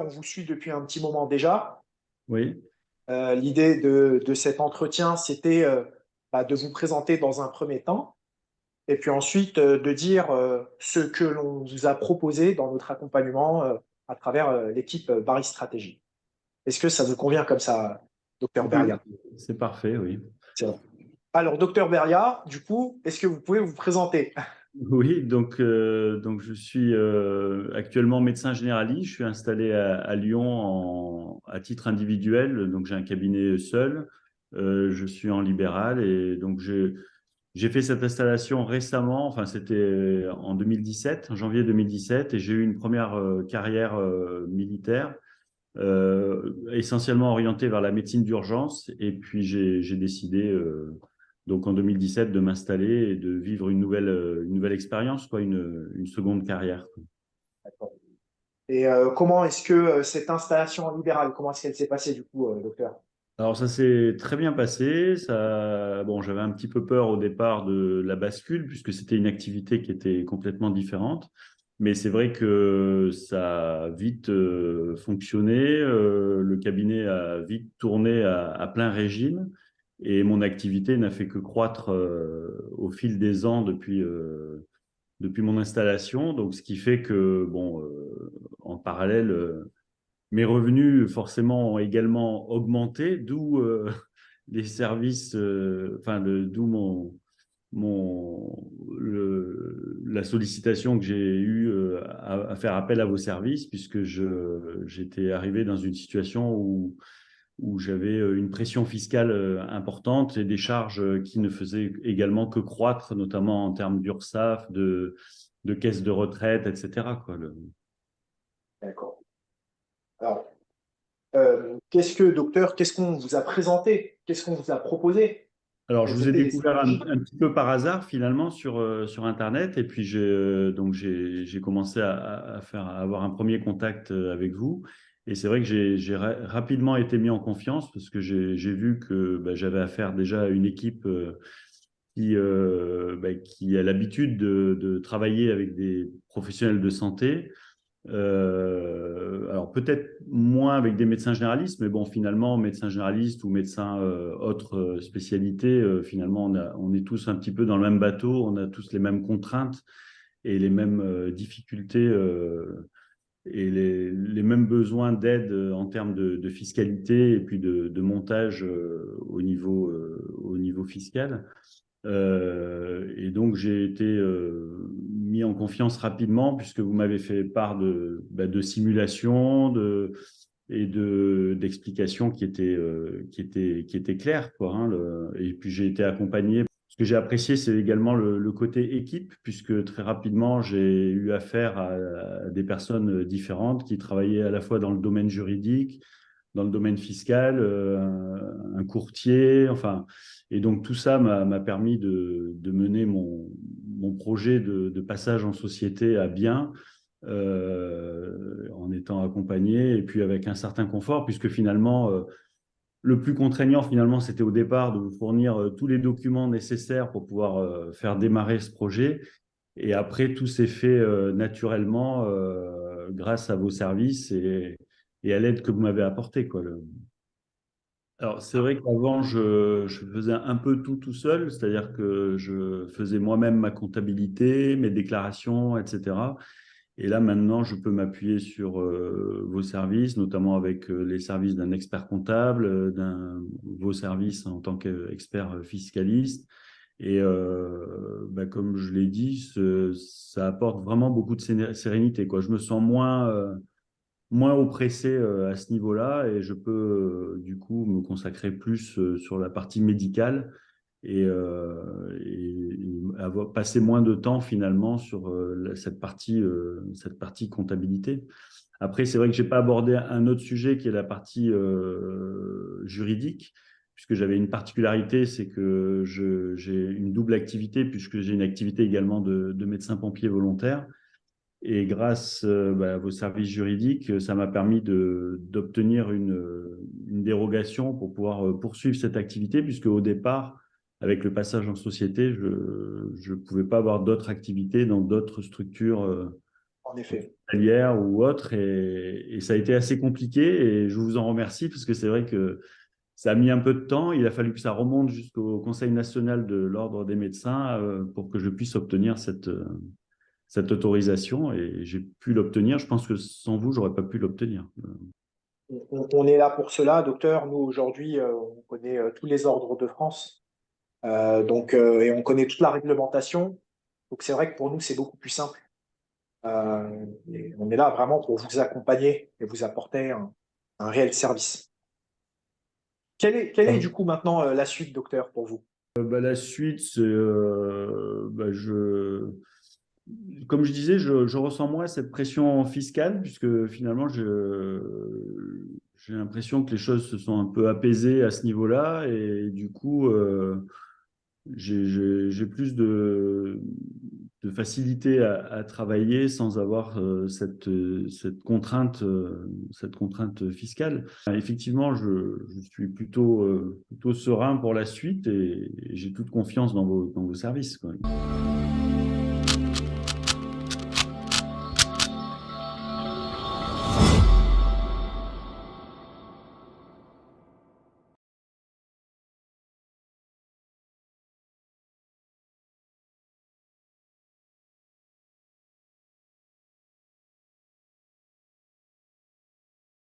on vous suit depuis un petit moment déjà. Oui, L'idée de cet entretien, c'était de vous présenter dans un premier temps et puis ensuite de dire ce que l'on vous a proposé dans notre accompagnement à travers l'équipe Barry Stratégie. Est-ce que ça vous convient comme ça, docteur oui, Beria? c'est parfait, oui. C'est bon. Alors, docteur Beria, du coup, est-ce que vous pouvez vous présenter? Oui, donc je suis actuellement médecin généraliste. Je suis installé à Lyon à titre individuel. Donc j'ai un cabinet seul. Je suis en libéral et donc j'ai fait cette installation récemment. Enfin, c'était en 2017, en janvier 2017, et j'ai eu une première carrière militaire, essentiellement orientée vers la médecine d'urgence. Et puis j'ai décidé donc en 2017 de m'installer et de vivre une nouvelle expérience, quoi, une seconde carrière. Et comment est-ce que cette installation en libéral, comment est-ce qu'elle s'est passée du coup, docteur? Alors ça s'est très bien passé. Ça, bon, j'avais un petit peu peur au départ de la bascule puisque c'était une activité qui était complètement différente. Mais c'est vrai que ça a vite fonctionné. Le cabinet a vite tourné à plein régime et mon activité n'a fait que croître au fil des ans depuis mon installation. Donc, ce qui fait que, bon, en parallèle, mes revenus, forcément, ont également augmenté, d'où les services, enfin, d'où la sollicitation que j'ai eue à faire appel à vos services, puisque j'étais arrivé dans une situation où j'avais une pression fiscale importante et des charges qui ne faisaient également que croître, notamment en termes d'URSSAF, de caisses de retraite, etc., quoi. D'accord. Alors, docteur, qu'est-ce qu'on vous a présenté? Qu'est-ce qu'on vous a proposé? Alors, je Quelles vous ai étaient les découvert stratégies? un petit peu par hasard finalement sur Internet et puis j'ai commencé à avoir un premier contact avec vous et c'est vrai que j'ai rapidement été mis en confiance parce que j'ai vu que bah, j'avais affaire déjà à une équipe qui a l'habitude de travailler avec des professionnels de santé, alors peut-être moins avec des médecins généralistes, mais bon, finalement, médecins généralistes ou médecins autres spécialités, finalement, on est tous un petit peu dans le même bateau, on a tous les mêmes contraintes et les mêmes difficultés et les mêmes besoins d'aide en termes de fiscalité et puis de montage au niveau fiscal. Et donc, j'ai été mis en confiance rapidement puisque vous m'avez fait part de simulations d'explications qui étaient claires, quoi, hein, et puis, j'ai été accompagné. Ce que j'ai apprécié, c'est également le côté équipe, puisque très rapidement, j'ai eu affaire à des personnes différentes qui travaillaient à la fois dans le domaine juridique, dans le domaine fiscal, un courtier, enfin, et donc tout ça m'a permis de mener mon projet de passage en société à bien, en étant accompagné et puis avec un certain confort, puisque finalement, le plus contraignant, finalement, c'était au départ de vous fournir tous les documents nécessaires pour pouvoir faire démarrer ce projet. Et après, tout s'est fait naturellement grâce à vos services et à l'aide que vous m'avez apportée, quoi. Alors, c'est vrai qu'avant, je faisais un peu tout seul, c'est-à-dire que je faisais moi-même ma comptabilité, mes déclarations, etc. Et là, maintenant, je peux m'appuyer sur vos services, notamment avec les services d'un expert comptable, vos services en tant qu'expert fiscaliste. Et comme je l'ai dit, ça apporte vraiment beaucoup de sérénité, quoi. Je me sens moins oppressé à ce niveau-là et je peux du coup me consacrer plus sur la partie médicale et passer moins de temps finalement sur cette partie comptabilité. Après, c'est vrai que j'ai pas abordé un autre sujet qui est la partie juridique, puisque j'avais une particularité, c'est que j'ai une double activité, puisque j'ai une activité également de médecin pompier volontaire. Et grâce à vos services juridiques, ça m'a permis d'obtenir une dérogation pour pouvoir poursuivre cette activité, puisque au départ, avec le passage en société, je ne pouvais pas avoir d'autres activités dans d'autres structures en effet. hospitalière ou autre, et ça a été assez compliqué, et je vous en remercie parce que c'est vrai que ça a mis un peu de temps. Il a fallu que ça remonte jusqu'au Conseil national de l'Ordre des médecins pour que je puisse obtenir cette autorisation, et j'ai pu l'obtenir. Je pense que sans vous, j'aurais pas pu l'obtenir. On est là pour cela, docteur. Nous, aujourd'hui, on connaît tous les ordres de France. Et on connaît toute la réglementation. Donc, c'est vrai que pour nous, c'est beaucoup plus simple. Et on est là vraiment pour vous accompagner et vous apporter un réel service. Quelle est du coup maintenant la suite, docteur, pour vous? La suite, c'est comme je disais, je ressens moins cette pression fiscale, puisque finalement, j'ai l'impression que les choses se sont un peu apaisées à ce niveau-là, et du coup, j'ai plus de facilité à travailler sans avoir cette contrainte fiscale. Effectivement, je suis plutôt serein pour la suite, et j'ai toute confiance dans vos services, quoi.